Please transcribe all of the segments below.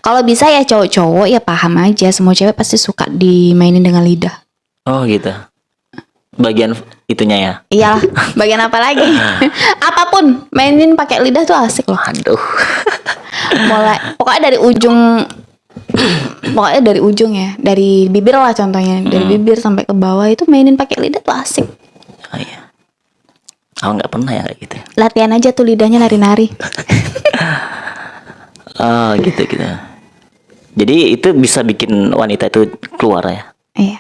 Kalau bisa ya cowok-cowok ya paham aja, semua cewek pasti suka dimainin dengan lidah. Oh gitu. Bagian itunya ya. Iyalah, bagian apa lagi? Apapun, mainin pakai lidah tuh asik loh. Aduh. Pokoknya dari ujung ya, dari bibir lah contohnya, dari bibir sampai ke bawah itu mainin pakai lidah tuh asik. Oh iya. Aku nggak pernah ya kayak gitu. Latihan aja tuh lidahnya nari-nari. Oh gitu. Jadi itu bisa bikin wanita itu keluar ya. Iya.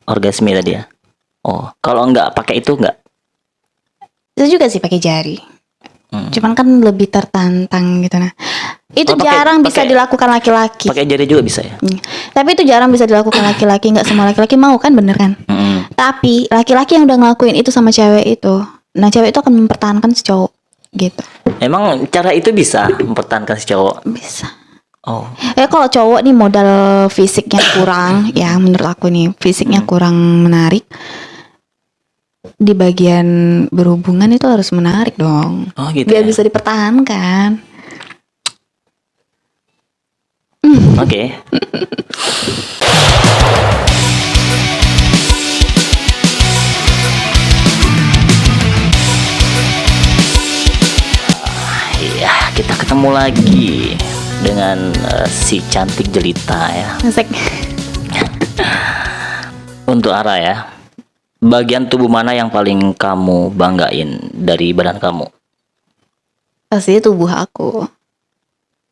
Orgasme tadi ya. Oh, kalau nggak pakai itu nggak? Itu juga sih pakai jari. Cuman kan lebih tertantang gitu nah. Itu jarang bisa dilakukan laki-laki. Pakai jari juga bisa ya. Tapi itu jarang bisa dilakukan laki-laki. Nggak semua laki-laki mau kan, bener kan? Tapi laki-laki yang udah ngelakuin itu sama cewek itu, nah cewek itu akan mempertahankan si cowok gitu. Emang cara itu bisa mempertahankan si cowok? Bisa. Oh. Kalau cowok nih modal fisiknya kurang, ya menurut aku nih fisiknya kurang menarik. Di bagian berhubungan itu harus menarik dong. Oh gitu. Biar ya? bisa dipertahankan. Oke. Iya, kita ketemu lagi dengan si cantik jelita ya. Asik. Untuk Ara ya, bagian tubuh mana yang paling kamu banggain dari badan kamu? Pasti tubuh aku.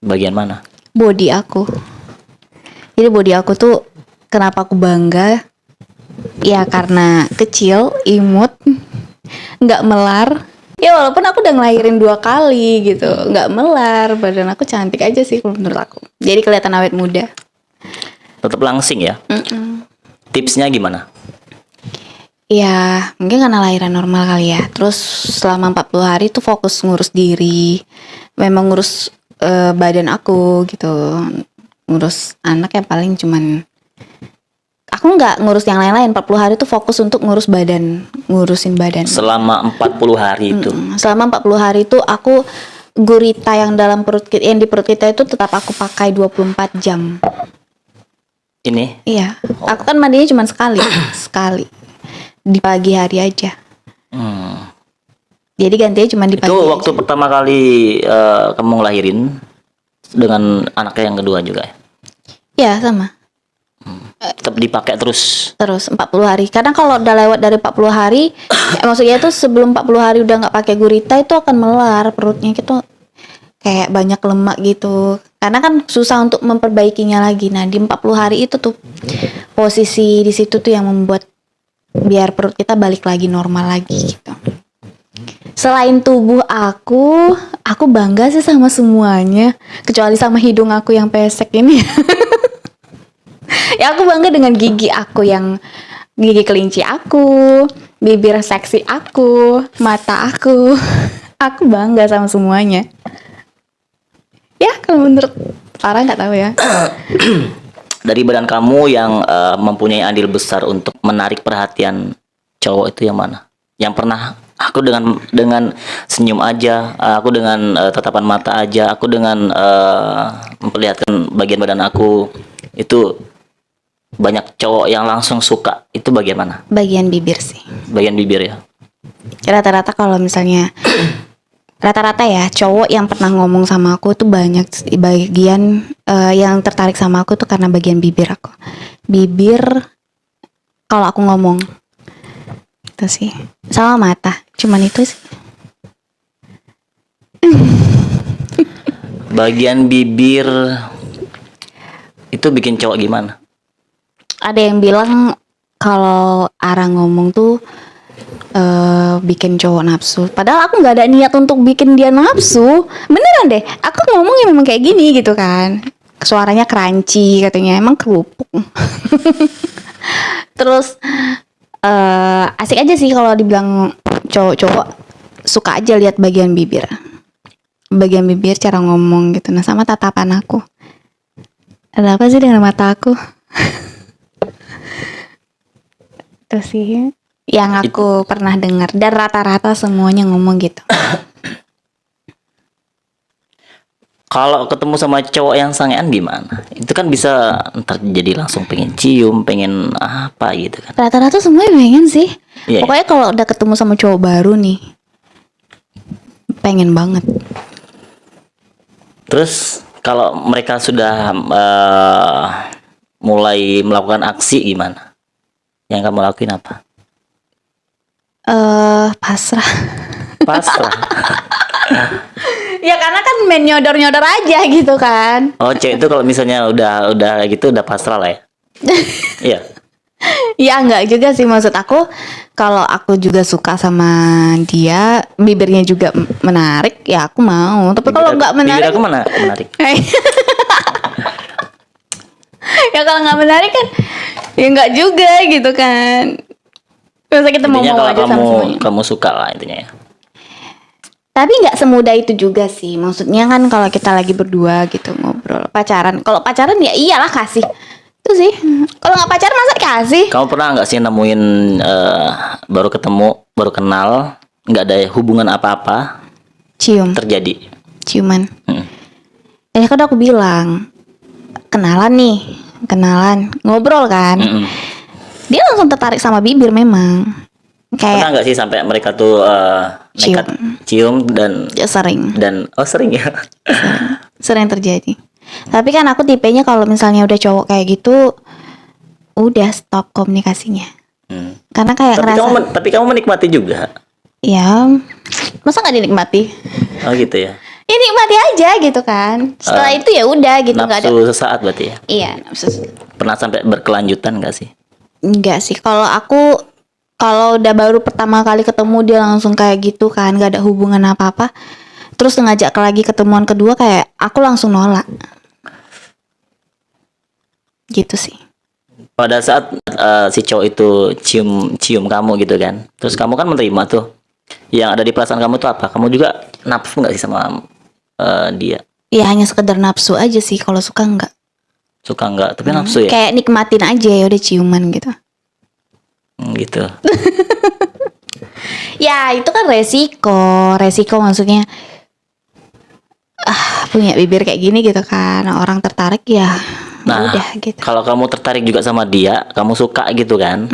Bagian mana? Body aku. Jadi body aku tuh kenapa aku bangga? Ya karena kecil, imut, nggak melar. Ya walaupun aku udah ngelahirin 2 kali gitu, nggak melar. Badan aku cantik aja sih menurut aku. Jadi kelihatan awet muda. Tetap langsing ya? Tipsnya gimana? Ya mungkin karena lahiran normal kali ya. Terus selama 40 hari tuh fokus ngurus diri. Memang ngurus badan aku gitu. Ngurus anak yang paling cuman, aku nggak ngurus yang lain-lain. 40 hari tuh fokus untuk ngurusin badan. Selama 40 hari itu. Selama 40 hari itu aku gurita yang dalam perut kita, yang di perut kita itu tetap aku pakai 24 jam. Ini? Iya. Aku kan mandinya cuma sekali di pagi hari aja. Jadi gantinya cuma di pagi. Itu waktu aja. pertama kali kamu ngelahirin dengan anaknya yang kedua juga ya? Ya sama. Tetap dipakai terus? Terus 40 hari. Kadang kalau udah lewat dari 40 hari, maksudnya itu sebelum 40 hari udah nggak pakai gurita itu akan melar perutnya gitu, kayak banyak lemak gitu. Karena kan susah untuk memperbaikinya lagi. Nah di 40 hari itu tuh posisi di situ tuh yang membuat biar perut kita balik lagi normal lagi gitu. Selain tubuh aku bangga sih sama semuanya, kecuali sama hidung aku yang pesek ini. Ya aku bangga dengan gigi kelinci aku, bibir seksi aku, mata aku. Aku bangga sama semuanya. Ya kalau menurut Farah nggak tahu ya. Dari badan kamu yang mempunyai andil besar untuk menarik perhatian cowok itu yang mana? Yang pernah aku dengan senyum aja, aku dengan tatapan mata aja, aku dengan memperlihatkan bagian badan aku itu banyak cowok yang langsung suka. Itu bagian mana? Bagian bibir sih. Bagian bibir ya. Rata-rata kalau misalnya rata-rata ya cowok yang pernah ngomong sama aku tuh banyak bagian yang tertarik sama aku tuh karena bagian bibir aku. Bibir kalau aku ngomong itu sih, sama mata, cuman itu sih. Bagian bibir itu bikin cowok gimana? Ada yang bilang kalau Ara ngomong tuh bikin cowok nafsu. Padahal aku nggak ada niat untuk bikin dia nafsu. Beneran deh, aku ngomongnya memang kayak gini gitu kan. Suaranya crunchy katanya, emang kerupuk. Terus asik aja sih kalau dibilang cowok-cowok suka aja lihat bagian bibir, cara ngomong gitu. Nah sama tatapan aku. Ada apa sih dengan mata aku? Itu sih yang aku pernah dengar, dan rata-rata semuanya ngomong gitu. Kalau ketemu sama cowok yang sangean gimana? Itu kan bisa ntar jadi langsung pengen cium, pengen apa gitu kan. Rata-rata semuanya pengen sih. Iya, Pokoknya kalau udah ketemu sama cowok baru nih, pengen banget. Terus kalau mereka sudah mulai melakukan aksi gimana? Yang kamu lakuin apa? Pasrah. Pasrah. Ya karena kan main nyodor-nyodor aja gitu kan. Oh, cewek itu kalau misalnya udah gitu udah pasrah lah ya. Iya. Ya enggak juga sih, maksud aku kalau aku juga suka sama dia, bibirnya juga menarik, ya aku mau. Tapi kalau enggak Bibir menarik, aku mana menarik. ya kalau nggak menarik kan, ya enggak juga gitu kan. Masa kita mau Intinya kalau aja sama semuanya. kamu suka lah intinya ya. Tapi nggak semudah itu juga sih. Maksudnya kan kalau kita lagi berdua gitu ngobrol pacaran. Kalau pacaran ya iyalah kasih. Itu sih. Kalau nggak pacaran masa kasih? Kamu pernah nggak sih nemuin baru ketemu, baru kenal, nggak ada hubungan apa-apa Cium, terjadi? ciuman. Hmm. Ya kan aku bilang kenalan nih, kenalan ngobrol kan. Mm-mm. Dia langsung tertarik sama bibir memang. Pernah Kayak nggak sih sampai mereka tuh nekat cium dan ya sering sering ya? sering terjadi. Tapi kan aku tipenya kalau misalnya udah cowok kayak gitu, udah stop komunikasinya. Hmm. Karena kayak ngerasa, Tapi kamu menikmati juga. ya masa nggak dinikmati? Oh gitu ya. Ya nikmati aja gitu kan. Setelah itu ya udah gitu, nggak ada. Nafsu sesaat berarti ya. Iya, nafsu. Pernah sampai berkelanjutan nggak sih? Enggak sih. Kalau udah baru pertama kali ketemu dia langsung kayak gitu kan, nggak ada hubungan apa-apa. Terus ngajak lagi ketemuan kedua, kayak aku langsung nolak. Gitu sih. Pada saat si cowok itu cium kamu gitu kan, terus kamu kan menerima tuh. Yang ada di perasaan kamu tuh apa? Kamu juga nafsu nggak sih sama dia? Ya hanya sekedar nafsu aja sih, kalau suka enggak. Suka nggak? Tapi nafsu ya. Kayak nikmatin aja ya udah ciuman gitu. Gitu. Ya itu kan resiko maksudnya. Punya bibir kayak gini gitu kan, orang tertarik ya. Nah, Udah gitu. kalau kamu tertarik juga sama dia, kamu suka gitu kan,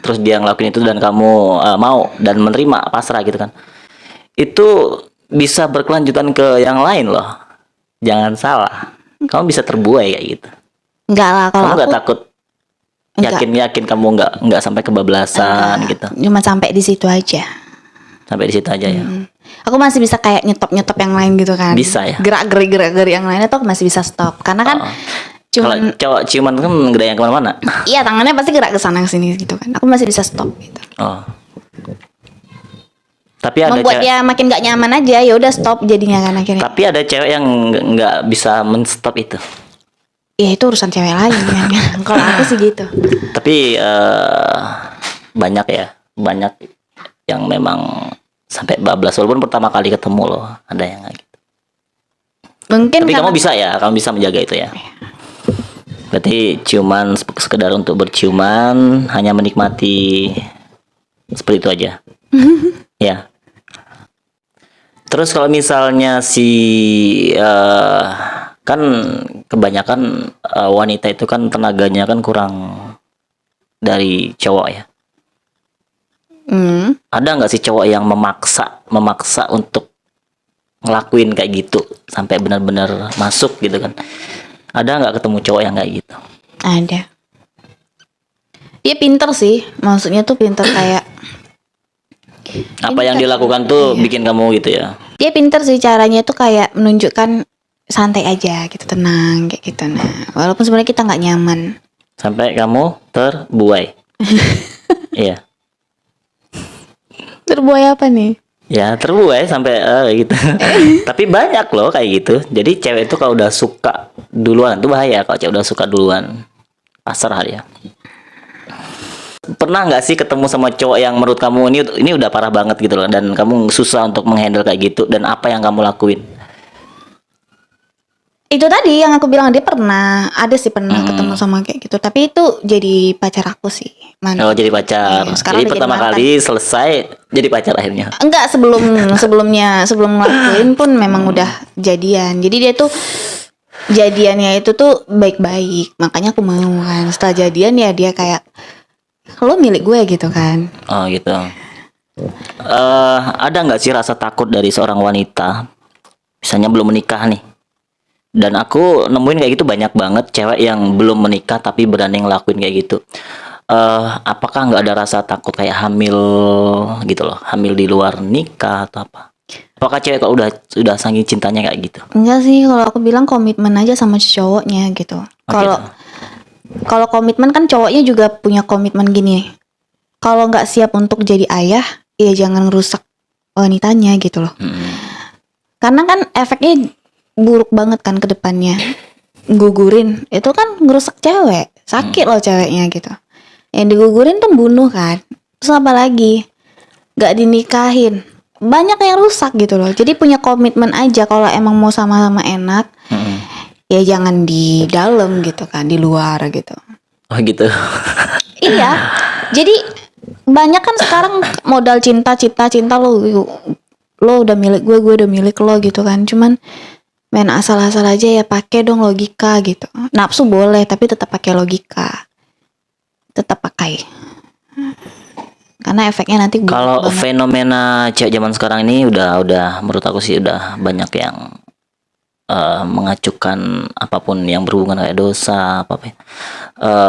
terus dia ngelakuin itu dan kamu mau dan menerima, pasrah gitu kan, itu bisa berkelanjutan ke yang lain loh. Jangan salah, kamu bisa terbuai kayak gitu. Enggak lah kalau Kamu nggak aku. takut? Enggak. Yakin kamu nggak sampai kebablasan gitu, Cuma sampai di situ aja. sampai di situ aja ya. Aku masih bisa kayak nyetop yang lain gitu kan. Bisa ya? Gerak-gerik yang lainnya tuh aku masih bisa stop. Karena kan Kalau cuman cowok ciuman kan gede yang kemana-mana. iya tangannya pasti gerak ke sana ke sini gitu kan. Aku masih bisa stop gitu. Oh. Tapi ada Membuat cewek, dia makin gak nyaman aja, ya udah stop jadinya kan akhirnya. tapi ada cewek yang nggak bisa menstop itu. Ya itu urusan cewek lain kan. Kalau aku sih gitu. Tapi banyak yang memang sampai bablas walaupun pertama kali ketemu loh, ada yang kayak gitu. Mungkin Tapi karena kamu bisa ya, kamu bisa menjaga itu ya. Berarti ciuman sekedar untuk berciuman, hanya menikmati seperti itu aja. Ya. Terus kalau misalnya kan kebanyakan wanita itu kan tenaganya kan kurang dari cowok ya. Ada nggak sih cowok yang memaksa untuk ngelakuin kayak gitu sampai benar-benar masuk gitu kan? Ada nggak ketemu cowok yang kayak gitu? ada. Dia pinter sih, maksudnya tuh pinter kayak Apa yang dilakukan tuh bikin kamu gitu ya? dia pinter sih caranya tuh kayak menunjukkan santai aja gitu, tenang kayak gitu. Nah, walaupun sebenarnya kita nggak nyaman. Sampai kamu terbuai. Iya. Terbuai apa nih? Ya terbuai sampai gitu. Tapi banyak loh kayak gitu. Jadi cewek itu kalau udah suka duluan itu bahaya. Kalau cewek udah suka duluan, pasrah dia. Pernah nggak sih ketemu sama cowok yang menurut kamu ini udah parah banget gitu loh, dan kamu susah untuk menghandle kayak gitu, dan apa yang kamu lakuin? Itu tadi yang aku bilang, dia pernah ada sih, pernah ketemu sama kayak gitu, tapi itu jadi pacar aku sih. Oh, jadi pacar. Iya, sekarang Jadi udah pertama mantan. kali selesai jadi pacar akhirnya. Enggak, sebelum ngelakuin pun memang udah jadian. Jadi dia tuh jadiannya itu tuh baik-baik, makanya aku mau kan. Setelah jadian ya dia kayak, lo milik gue gitu kan. Oh gitu. Ada nggak sih rasa takut dari seorang wanita, misalnya belum menikah nih? Dan aku nemuin kayak gitu banyak banget cewek yang belum menikah tapi berani ngelakuin kayak gitu. Apakah nggak ada rasa takut kayak hamil gitu loh, hamil di luar nikah atau apa? Apakah cewek kalau udah saking cintanya kayak gitu? Enggak sih, kalau aku bilang komitmen aja sama si cowoknya gitu. Kalau kalau komitmen kan cowoknya juga punya komitmen gini. Kalau nggak siap untuk jadi ayah, ya jangan ngerusak wanitanya gitu loh. Karena kan efeknya buruk banget kan ke depannya. Gugurin itu kan ngerusak cewek, sakit loh ceweknya gitu. Yang digugurin tuh bunuh kan. Terus apa lagi? Gak dinikahin, banyak yang rusak gitu loh. Jadi punya komitmen aja, kalau emang mau sama-sama enak, ya jangan di dalam gitu kan, di luar gitu. Oh gitu. Iya, jadi banyak kan sekarang modal cinta lo udah milik gue udah milik lo gitu kan. Cuman main asal-asal aja, ya pakai dong logika gitu. Nafsu boleh tapi tetap pakai logika, tetap pakai, karena efeknya nanti buruk Kalau banget. fenomena cewek zaman sekarang ini udah menurut aku sih udah banyak yang mengacukan apapun yang berhubungan kayak dosa apa ya.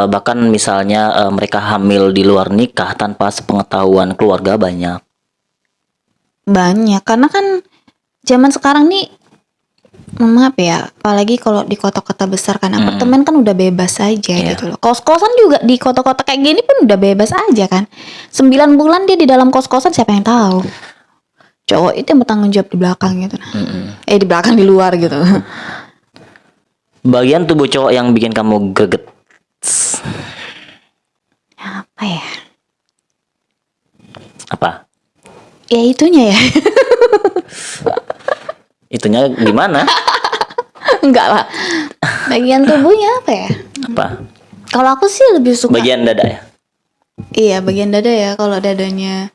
Bahkan misalnya mereka hamil di luar nikah tanpa sepengetahuan keluarga banyak. Banyak, karena kan zaman sekarang nih, maaf ya, apalagi kalau di kota-kota besar kan, apartemen kan udah bebas aja Iya. gitu loh. Kos-kosan juga di kota-kota kayak gini pun udah bebas aja kan. 9 bulan dia di dalam kos-kosan, siapa yang tahu? Cowok itu yang bertanggung jawab di belakang gitu. Di belakang, di luar gitu. Bagian tubuh cowok yang bikin kamu greget. Apa ya? Apa? Ya itunya ya. Itunya gimana? Enggak lah. Bagian tubuhnya apa ya? Apa? Kalau aku sih lebih suka. Bagian dada ya? Iya, bagian dada ya. Kalau dadanya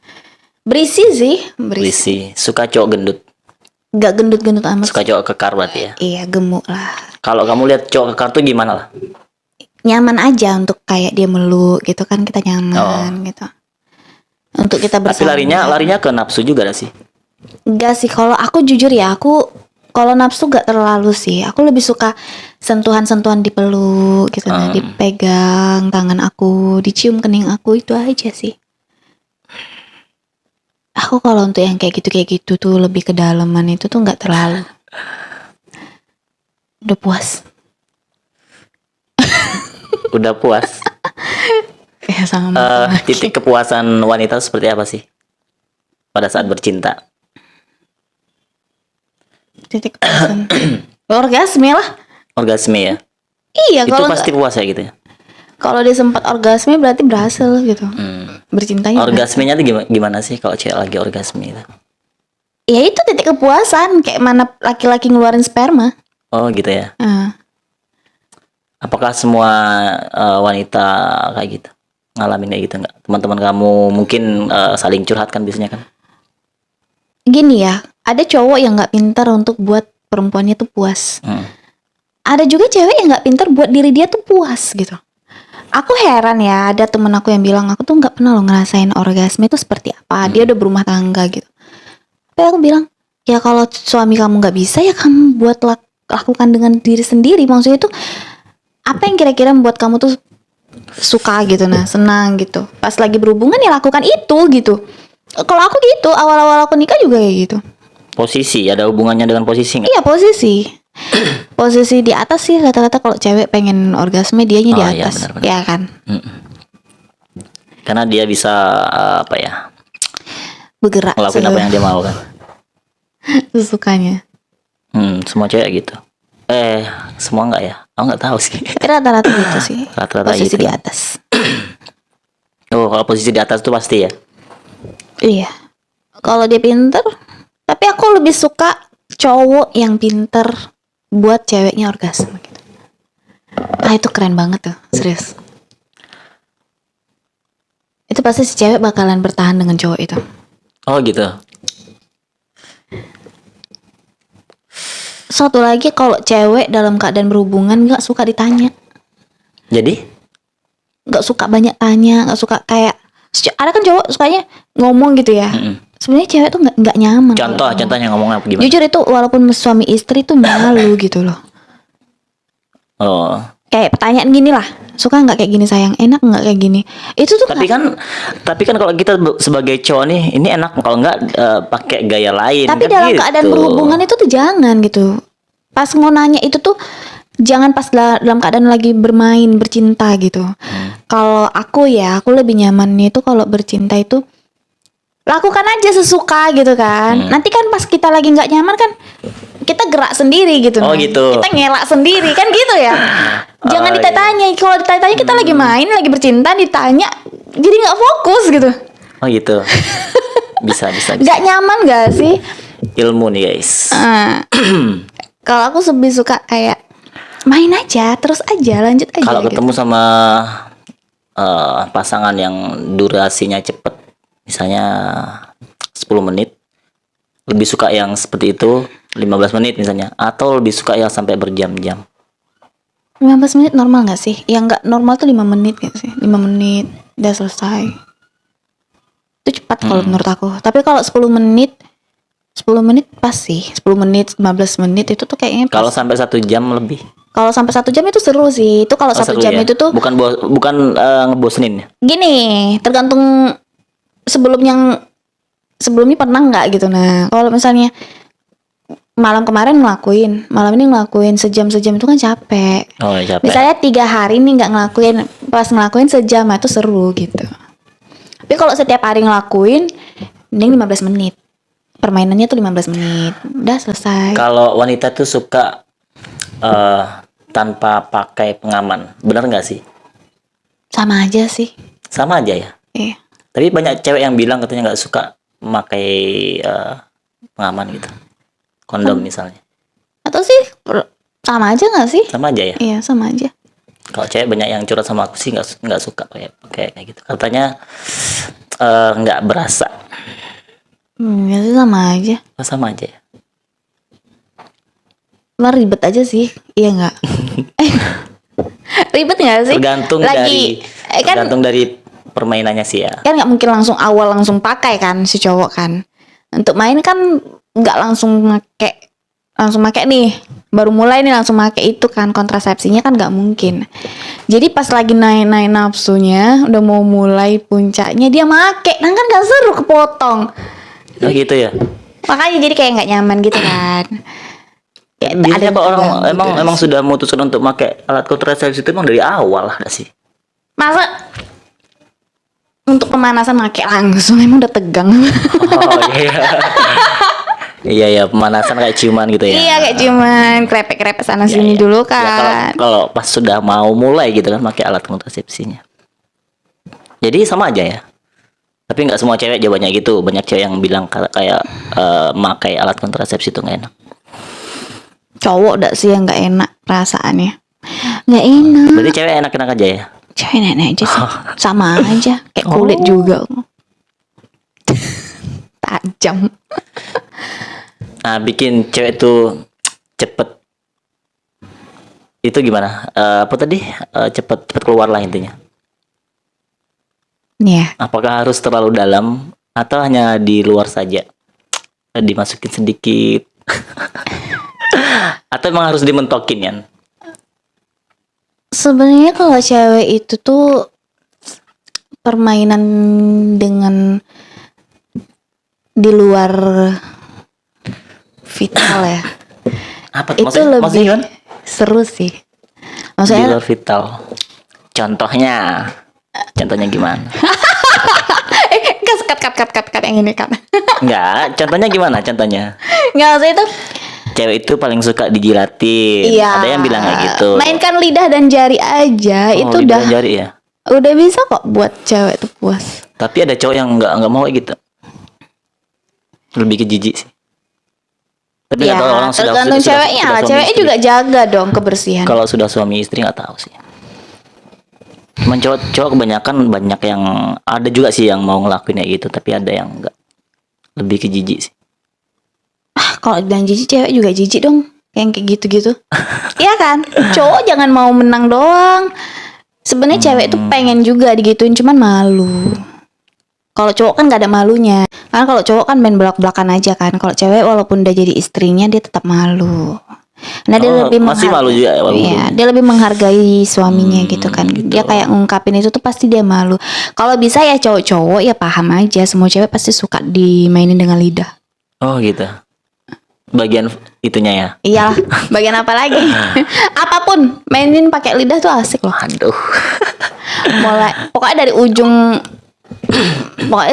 berisi sih, Berisi. Suka cowok gendut. Gak gendut-gendut amat. Suka cowok kekar berarti ya? Iya, gemuk lah. Kalau kamu lihat cowok kekar tuh gimana lah? Nyaman aja untuk kayak dia meluk gitu kan, kita nyaman gitu. Untuk kita Tapi bersama. larinya ke nafsu juga gak sih? Enggak sih, kalau aku jujur ya, aku kalau nafsu gak terlalu sih. Aku lebih suka sentuhan-sentuhan, dipeluk gitu, nah, dipegang tangan aku, dicium kening aku, itu aja sih. Aku kalau untuk yang kayak gitu tuh lebih kedalaman itu tuh nggak terlalu. Udah puas. Udah puas. Ya sama. Titik kepuasan wanita seperti apa sih pada saat bercinta? Titik kepuasan. Orgasme lah. Orgasme ya? Iya, Itu kalau pasti puas ya gitu ya? kalau dia sempat orgasme berarti berhasil gitu. Bercintanya. Orgasmenya tuh gimana sih kalau cewek lagi orgasme itu? Ya itu titik kepuasan, kayak mana laki-laki ngeluarin sperma. Oh gitu ya? Nah, Apakah semua wanita kayak gitu? Ngalamin kayak gitu nggak? Teman-teman kamu mungkin saling curhat kan biasanya kan? gini ya, ada cowok yang nggak pintar untuk buat perempuannya tuh puas. Ada juga cewek yang nggak pintar buat diri dia tuh puas gitu. Aku heran ya, ada temen aku yang bilang, aku tuh nggak pernah loh ngerasain orgasme itu seperti apa. Dia udah berumah tangga gitu. Tapi aku bilang, ya kalau suami kamu nggak bisa, ya kamu buat lakukan dengan diri sendiri. Maksudnya itu apa yang kira-kira membuat kamu tuh suka gitu, nah senang gitu. Pas lagi berhubungan ya lakukan itu gitu. Kalau aku gitu, awal-awal aku nikah juga kayak gitu. Posisi, ada hubungannya dengan posisi nggak? Iya, posisi. Posisi di atas sih rata-rata, kalau cewek pengen orgasme dianya di Oh, iya, atas. benar-benar. Ya kan? Karena dia bisa apa ya, Bergerak ngelakuin apa yang dia mau kan? sesukanya. Semua cewek gitu. Semua nggak ya? Aku nggak tahu sih. Tapi rata-rata gitu sih. Rata-rata Posisi gitu. di atas. Oh, kalau posisi di atas tuh pasti ya. Iya. Kalau dia pinter, tapi aku lebih suka cowok yang pinter buat ceweknya orgasme gitu. Ah itu keren banget tuh, serius. Itu pasti si cewek bakalan bertahan dengan cowok itu. Oh gitu. Satu lagi, kalau cewek dalam keadaan berhubungan nggak suka ditanya, Jadi nggak suka banyak tanya, nggak suka kayak ada kan cowok sukanya ngomong gitu ya. Sebenarnya cewek tuh nggak nyaman. contohnya ngomong apa gimana? Jujur itu walaupun suami istri tuh malu gitu loh. Oh. Kayak pertanyaan gini lah, suka nggak kayak gini sayang, enak nggak kayak gini. Itu tuh Tapi kan kalau kita sebagai cowok nih, ini enak kalau nggak pakai gaya lain. tapi kan dalam gitu. keadaan berhubungan itu tuh jangan gitu. Pas mau nanya itu tuh jangan pas dalam keadaan lagi bermain bercinta gitu. Kalau aku lebih nyamannya itu kalau bercinta itu lakukan aja sesuka gitu kan. Nanti kan pas kita lagi nggak nyaman kan kita gerak sendiri gitu. Oh, Nah. gitu. Kita ngelak sendiri kan gitu ya. Jangan Oh, ditanya. Kalau ditanya kita lagi main, lagi bercinta, ditanya jadi nggak fokus gitu. Oh gitu. Bisa. Nggak nyaman gak sih? Ilmu nih guys. Kalau aku lebih suka kayak main aja, terus aja, lanjut aja. Kalau gitu. ketemu sama pasangan yang durasinya cepet, misalnya 10 menit, lebih suka yang seperti itu 15 menit misalnya, atau lebih suka yang sampai berjam-jam. 15 menit normal gak sih? Yang gak normal tuh 5 menit gitu sih. 5 menit udah selesai. Itu cepat kalau menurut aku. Tapi kalau 10 menit pas sih. 10 menit, 15 menit itu tuh kayaknya pas. Kalau sampai 1 jam lebih. Kalau sampai 1 jam itu seru sih. Itu kalau 1 seru jam ya? itu tuh bukan ngebosenin ya? gini, tergantung sebelumnya pernah nggak gitu. Nah, kalau misalnya malam kemarin ngelakuin, malam ini ngelakuin sejam-sejam itu kan capek. Oh, ya capek. Misalnya 3 hari nih nggak ngelakuin, pas ngelakuin sejam itu seru gitu. Tapi kalau setiap hari ngelakuin, mending 15 menit. Permainannya tuh 15 menit, udah selesai. Kalau wanita tuh suka tanpa pakai pengaman, benar nggak sih? Sama aja sih. Sama aja ya. Iya. Tapi banyak cewek yang bilang katanya nggak suka memakai pengaman gitu, kondom misalnya. Atau sih sama aja nggak sih? Sama aja ya. Iya sama aja. Kalau cewek banyak yang curhat sama aku sih nggak suka kayak gitu. Katanya nggak berasa. Ya sih sama aja. Oh, sama aja ya. Lah ribet aja sih, iya nggak? Ribet nggak sih? Tergantung dari permainannya sih ya. Kan nggak mungkin langsung awal langsung pakai kan si cowok kan. Untuk main kan nggak langsung make nih, baru mulai nih langsung make itu kan, kontrasepsinya kan nggak mungkin. Jadi pas lagi naik nafsunya, udah mau mulai puncaknya dia make, nah kan nggak seru, kepotong. Oh gitu ya. Makanya jadi kayak nggak nyaman gitu kan. Ya, Biasanya kalau orang terganggu emang gitu. sudah memutuskan untuk pakai alat kontrasepsi itu emang dari awal lah sih. Masa untuk pemanasan make langsung, emang udah tegang. Oh iya. Iya pemanasan kayak ciuman gitu ya. Iya kayak cuman krepek-krepek sana Iya, sini iya. dulu Ya, kan. kalau pas sudah mau mulai gitu kan pakai alat kontrasepsinya. Jadi sama aja ya. Tapi nggak semua cewek jawabannya gitu. Banyak cewek yang bilang kayak pakai alat kontrasepsi itu nggak enak. Cowok dak sih yang nggak enak perasaannya. Nggak enak. Berarti cewek enak-enak aja ya. Cewek nenek aja sih. Sama aja. Kayak kulit juga. Tajam. Nah, bikin cewek itu cepet itu gimana? Apa tadi? Cepet keluar lah intinya. Iya. Apakah harus terlalu dalam atau hanya di luar saja? Dimasukin sedikit. Atau emang harus dimentokin ya? Sebenarnya kalau cewek itu tuh permainan dengan di luar vital ya. Apa Itu maksudnya lebih gimana? seru sih. Di Maksudnya luar vital. Contohnya gimana? cut yang ini kan. Enggak, contohnya gimana? Contohnya Nggak, maksudnya itu cewek itu paling suka dijilatin. iya. Ada yang bilang kayak gitu. Mainkan lidah dan jari aja, Oh, itu lidah udah jari ya. udah bisa kok buat cewek tuh puas. Tapi ada cowok yang nggak mau kayak gitu. Lebih ke jijik sih. Tapi nggak Ya, tahu orang tergantung ceweknya lah. suami Ceweknya istri. juga jaga dong kebersihan. Kalau sudah suami istri nggak tahu sih. Cuman cowok kebanyakan banyak yang ada juga sih yang mau ngelakuin kayak gitu, tapi ada yang enggak. Lebih ke jijik sih. Kalau bilang jijik, cewek juga jijik dong. Kayak gitu-gitu. Iya kan? Cowok jangan mau menang doang. Sebenarnya cewek itu pengen juga digituin, cuman malu. Kalau cowok kan gak ada malunya. Karena kalau cowok kan main belak-belakan aja kan. Kalau cewek walaupun udah jadi istrinya, dia tetap malu. Nah dia Oh, lebih masih malu juga ya, walaupun Iya, dia lebih menghargai suaminya gitu kan. gitu. Dia kayak ngungkapin itu tuh pasti dia malu. Kalau bisa ya cowok-cowok ya paham aja. Semua cewek pasti suka dimainin dengan lidah. Oh gitu. Bagian itunya ya. Iyalah, bagian apa lagi? Apapun, mainin pakai lidah tuh asik loh. Aduh. Pokoknya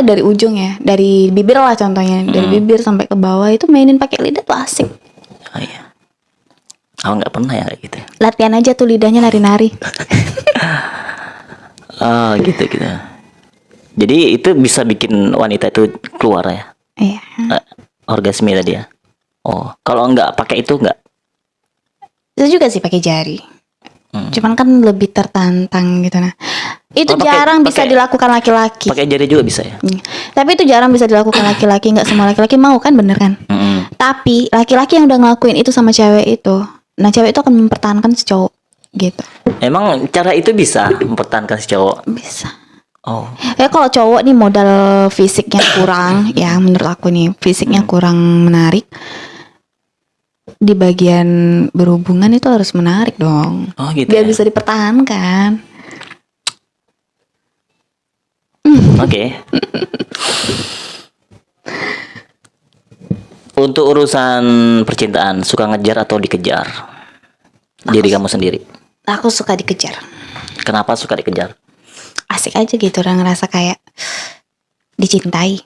dari ujung ya, dari bibir lah contohnya, dari bibir sampai ke bawah itu mainin pakai lidah tuh asik. Oh iya. Aku nggak pernah ya kayak gitu. Latihan aja tuh lidahnya nari-nari. Oh gitu gitu. Jadi itu bisa bikin wanita itu keluar ya. Iya. Orgasme tadi ya. Oh, kalau nggak pakai itu nggak. Itu juga sih pakai jari. Cuman kan lebih tertantang gitu nah. Itu Oh, jarang bisa pakai- dilakukan laki-laki. Pakai jari juga bisa ya. Tapi itu jarang bisa dilakukan laki-laki. Nggak semua laki-laki mau kan, bener kan? Mm-mm. Tapi laki-laki yang udah ngelakuin itu sama cewek itu, nah cewek itu akan mempertahankan si cowok gitu. Emang cara itu bisa mempertahankan si cowok. Bisa. Oh, Ya kalau cowok nih modal fisiknya kurang, ya menurut aku nih fisiknya kurang menarik. Di bagian berhubungan itu harus menarik dong. oh gitu. Biar Ya? bisa dipertahankan. Oke. Untuk urusan percintaan, suka ngejar atau dikejar? Diri kamu sendiri. Aku suka dikejar. Kenapa suka dikejar? Asik aja gitu, orang ngerasa kayak dicintai.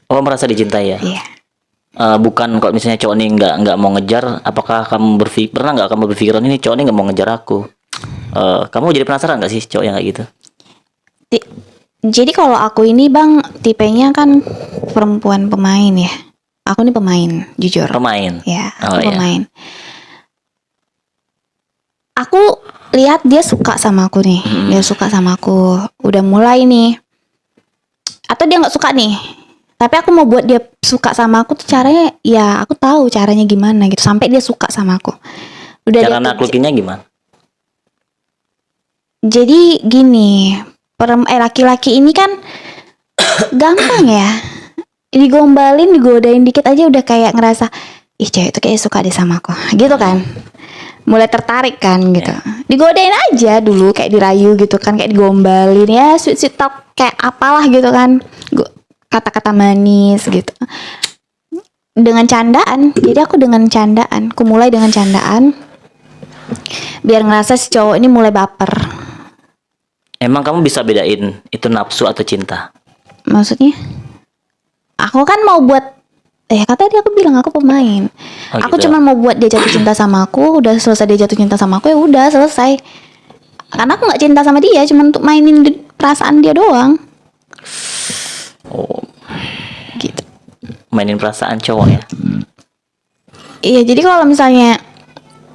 Oh, merasa dicintai ya? Iya. Bukan kalau misalnya cowok ini nggak mau ngejar, apakah kamu pernah nggak kamu berpikiran ini cowok ini nggak mau ngejar aku? Kamu jadi penasaran nggak sih cowok yang kayak gitu? Jadi kalau aku ini bang, tipenya kan perempuan pemain ya. Aku nih pemain, jujur. Pemain. Ya, Oh, aku iya. pemain. Aku lihat dia suka sama aku nih. Dia suka sama aku. Udah mulai nih. Atau dia nggak suka nih. Tapi aku mau buat dia suka sama aku tuh caranya, ya aku tahu caranya gimana gitu. Sampai dia suka sama aku. Udah Cara dia- naklukinnya gimana? Jadi gini, laki-laki ini kan gampang ya. Digombalin, digodain dikit aja udah kayak ngerasa, ih cewek itu kayak suka deh sama aku. Gitu kan. Mulai tertarik kan gitu. Digodain aja dulu kayak dirayu gitu kan, kayak digombalin ya, sweet talk kayak apalah gitu kan. Kata-kata manis gitu. Dengan candaan. Jadi aku dengan candaan, aku mulai dengan candaan. Biar ngerasa si cowok ini mulai baper. Emang kamu bisa bedain itu nafsu atau cinta? Maksudnya? Aku kan mau buat kata dia, aku bilang aku pemain. Oh, Aku gitu. cuma mau buat dia jatuh cinta sama aku. Udah selesai dia jatuh cinta sama aku, ya udah selesai. Karena aku nggak cinta sama dia, cuma untuk mainin perasaan dia doang. Oh, Gitu. mainin perasaan cowok ya? Iya, jadi kalau misalnya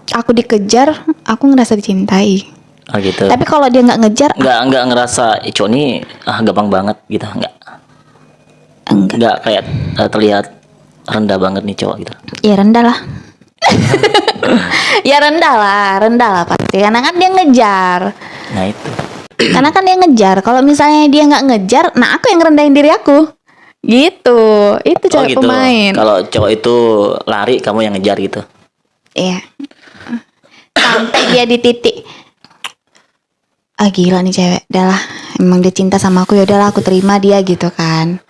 aku dikejar, aku ngerasa dicintai. Oh gitu. Tapi kalau dia nggak ngejar, Nggak ngerasa cowok ini gampang banget gitu, enggak. nggak kayak terlihat rendah banget nih cowok gitu. Ya rendah lah. Ya rendah lah pasti. Karena kan dia ngejar. Nah itu. Karena kan dia ngejar. Kalau misalnya dia nggak ngejar, nah aku yang ngerendahin diri aku. Gitu. Itu cara gitu. pemain. Kalau cowok itu lari, kamu yang ngejar gitu. Iya. Sampai dia di titik, ah gila nih cewek. Udahlah, emang dia cinta sama aku, ya udahlah aku terima dia gitu kan.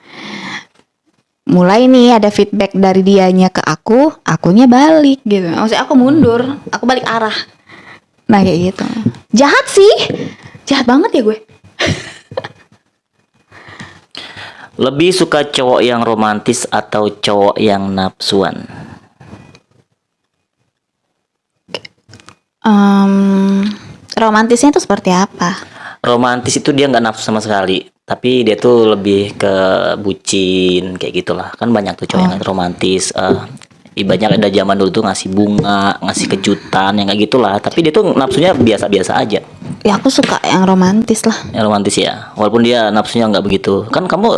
Mulai nih ada feedback dari dianya ke aku, akunya balik gitu. Maksudnya aku mundur, aku balik arah. Nah kayak gitu. Jahat sih. Jahat banget ya gue. Lebih suka cowok yang romantis atau cowok yang nafsuan? Romantisnya itu seperti apa? Romantis itu dia nggak nafsu sama sekali, tapi dia tuh lebih ke bucin kayak gitulah. Kan banyak tuh cowok yang romantis, Ibaratnya ada zaman dulu tuh ngasih bunga, ngasih kejutan, yang kayak gitulah. Tapi dia tuh nafsunya biasa-biasa aja. Ya aku suka yang romantis lah. Yang romantis ya. Walaupun dia nafsunya nggak begitu. Kan kamu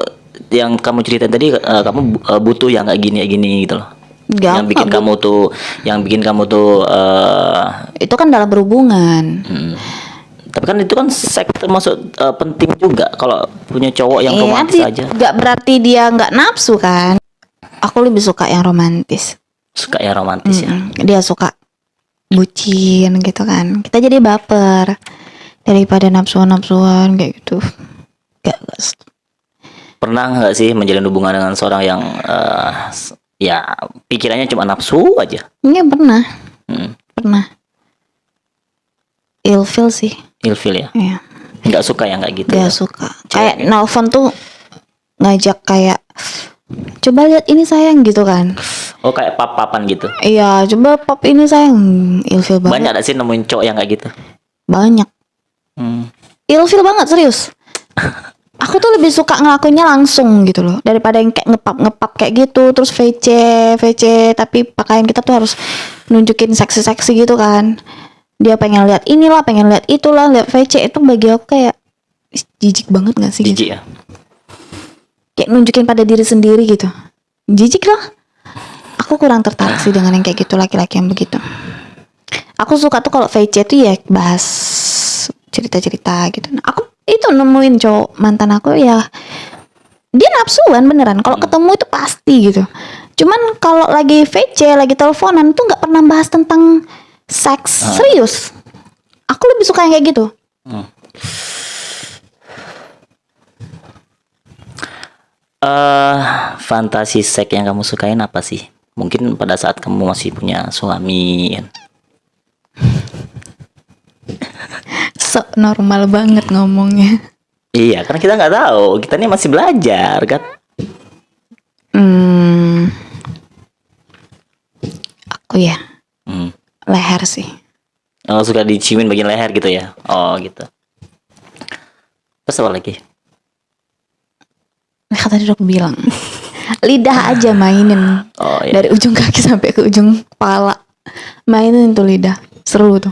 yang kamu ceritain tadi, kamu butuh yang kayak gini gitu loh. Enggak, Yang bikin kamu tuh, itu kan dalam berhubungan. tapi kan itu kan seks termasuk penting juga kalau punya cowok yang romantis aja. Gak berarti dia nggak nafsu kan. Aku lebih suka yang romantis. Suka yang romantis ya. Dia suka bucin gitu kan. Kita jadi baper daripada nafsuan kayak gitu. Gak. Pernah nggak sih menjalin hubungan dengan seorang yang ya pikirannya cuma nafsu aja? Iya pernah. Pernah. Ilfil sih. Ilfil ya. Iya. Nggak suka yang kayak gitu. Gak Ya? suka. Kayak nelfon tuh ngajak kayak coba lihat ini sayang gitu kan. Oh kayak pap-papan gitu. Iya, coba pop ini sayang. Ilfil banget. Banyak ada sih nemuin cowok yang kayak gitu. Banyak. Ilfil banget serius. Aku tuh lebih suka ngelakuinnya langsung gitu loh daripada yang kayak ngepap kayak gitu terus VC tapi pakaian kita tuh harus nunjukin seksi-seksi gitu kan. Dia pengen lihat inilah, pengen lihat itulah, lihat VC itu bagi aku kayak jijik banget gak sih? Jijik ya. Kayak nunjukin pada diri sendiri gitu. Jijik lah. Aku kurang tertarik sih dengan yang kayak gitu, laki-laki yang begitu. Aku suka tuh kalau VC tuh ya bahas cerita-cerita gitu. Nah, aku itu nemuin cowok mantan aku ya dia nafsuan beneran. Kalau ketemu itu pasti gitu. Cuman kalau lagi VC, lagi teleponan tuh nggak pernah bahas tentang seks serius. Aku lebih suka yang kayak gitu. Fantasi seks yang kamu sukain apa sih? Mungkin pada saat kamu masih punya suami kan? So normal banget ngomongnya. Iya, karena kita nggak tahu, kita ini masih belajar kan. Aku ya leher sih. Oh, suka diciumin bagian leher gitu ya? Oh gitu. Terus apa lagi? Nah, tadi udah aku bilang lidah aja mainin. Oh iya. Dari ujung kaki sampai ke ujung kepala. Mainin tuh lidah. Seru tuh.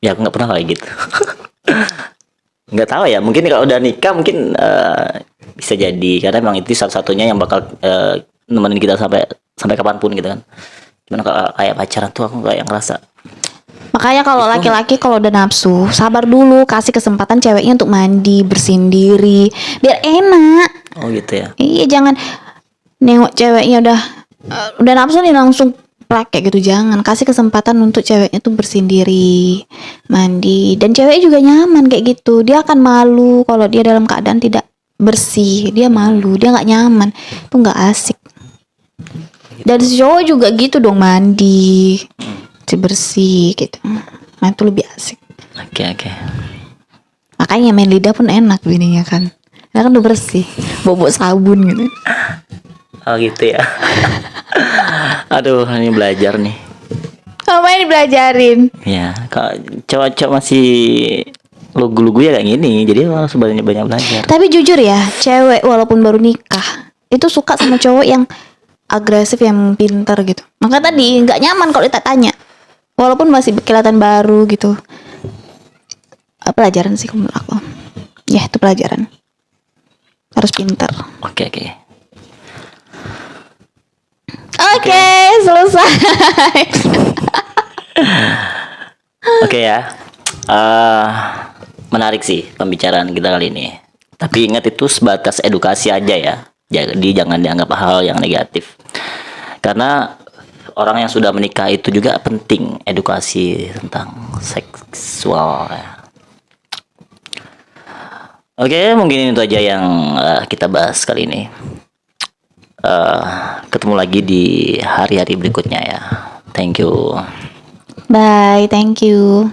Ya aku nggak pernah kayak gitu. Nggak tahu ya, mungkin kalau udah nikah mungkin bisa jadi karena memang itu satu-satunya yang bakal nemenin kita sampai kapanpun gitu kan. Cuman kalau kayak pacaran tuh aku kayak ngerasa. Makanya kalau laki-laki kalau udah nafsu, sabar dulu, kasih kesempatan ceweknya untuk mandi, bersihin diri, biar enak. Oh gitu ya. Iya, jangan nengok ceweknya udah nafsu nih langsung plak kayak gitu, jangan. Kasih kesempatan untuk ceweknya tuh bersihin diri, mandi, dan ceweknya juga nyaman kayak gitu. Dia akan malu kalau dia dalam keadaan tidak bersih, dia malu, dia nggak nyaman, itu nggak asik. Dan si cowok juga gitu dong, mandi, bersih gitu. Nah itu lebih asik. Oke. Makanya main lidah pun enak bininya kan. Karena kan udah bersih, bobok sabun gitu. Oh gitu ya. Aduh, ini belajar nih. Apa yang dipelajarin? Ya, kalau cowok-cowok masih lugu-lugu ya kayak gini, jadi harus banyak belajar. Tapi jujur ya, cewek walaupun baru nikah itu suka sama cowok yang agresif, yang pintar gitu. Maka tadi nggak nyaman kalau kita tanya, walaupun masih kelihatan baru gitu. Pelajaran sih menurut aku. Ya itu pelajaran. Harus pintar. Oke. Oke, selesai. Oke ya. Menarik sih pembicaraan kita kali ini. Tapi ingat itu sebatas edukasi aja ya. Jadi jangan dianggap hal yang negatif. Karena orang yang sudah menikah itu juga penting edukasi tentang seksual. Oke, mungkin itu aja yang kita bahas kali ini. Ketemu lagi di hari-hari berikutnya ya. Thank you. Bye, thank you.